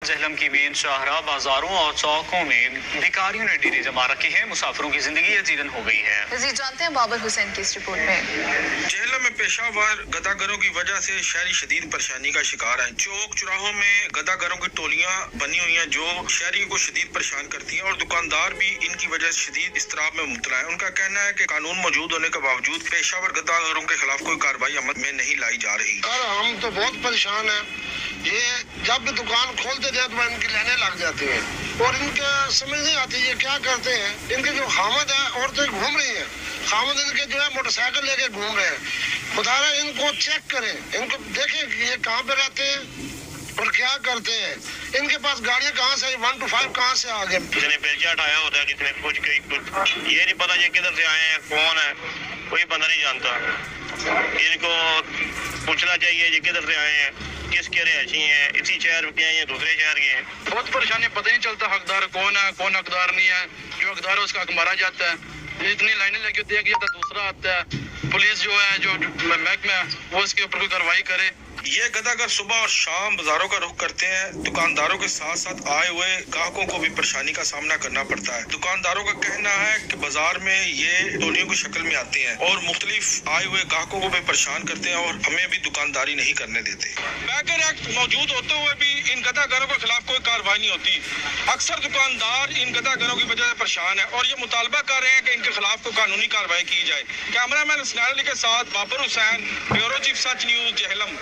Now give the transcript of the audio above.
जहलम की मेन शाहराह, बाजारों और चौकों में भिखारियों ने डेरे जमा रखे हैं। मुसाफिरों की जिंदगी अजीरन हो गई है। मज़ीद जानते हैं बाबर हुसैन की इस रिपोर्ट में। जहलम में पेशावर गदागरों की वजह से शहरी शदीद परेशानी का शिकार है। चौक चौराहों में गदागरों की टोलियां बनी हुई हैं जो शहरियों को शदीद परेशान करती हैं और दुकानदार भी इनकी वजह से शदीद इस्तराब में मुबतला है। उनका कहना है कि कानून मौजूद होने के बावजूद पेशावर गदागरों के खिलाफ कोई कार्रवाई अमल में नहीं लाई जा रही। हम तो बहुत परेशान हैं। ये जब भी दुकान खोलते जाए तो इनकी लाइनें लग जाती हैं और इनके समझ नहीं आती ये क्या करते हैं। इनके जो खामद है औरतें घूम रही हैं, खामद इनके जो है मोटरसाइकिल लेके घूम रहे हैं। बता रहे इनको चेक करें, इनको देखें कि ये कहाँ पे रहते हैं और क्या करते हैं। इनके पास गाड़ियाँ कहाँ से 1 to 5 कहाँ से आ गए। किसी ने पेचा उठाया होता है, किसी ने कुछ ये नहीं पता ये किधर से आए हैं, कौन है, कोई बंदा नहीं जानता। इनको पूछना चाहिए ये किधर से आए हैं, किसके रहशी हैं, इसी शहर के हैं या दूसरे शहर के हैं। बहुत परेशानी, पता नहीं चलता हकदार कौन है कौन हकदार नहीं है। जो हकदार है उसका हक मारा जाता है। इतनी लाइनें लगी होती है कि दूसरा आता है। पुलिस जो है जो महकमा वो इसके ऊपर कोई कार्रवाई करे। ये गदागर सुबह और शाम बाजारों का रुख करते हैं। दुकानदारों के साथ साथ आए हुए ग्राहकों को भी परेशानी का सामना करना पड़ता है। दुकानदारों का कहना है कि बाजार में ये टोलियों की शक्ल में आते हैं और मुख्तलिफ आए हुए ग्राहकों को भी परेशान करते हैं और हमें भी दुकानदारी नहीं करने देते। बैकर एक्ट मौजूद होते हुए भी इन गदागरों के खिलाफ कोई कार्रवाई नहीं होती। अक्सर दुकानदार इन गदागरों की वजह से परेशान है और ये मुतालबा कर रहे हैं कि इनके खिलाफ कोई कानूनी कार्रवाई की जाए। कैमरामैन हुसैन अली के साथ बाबर हुसैन, ब्यूरो चीफ सच न्यूज, जहलम।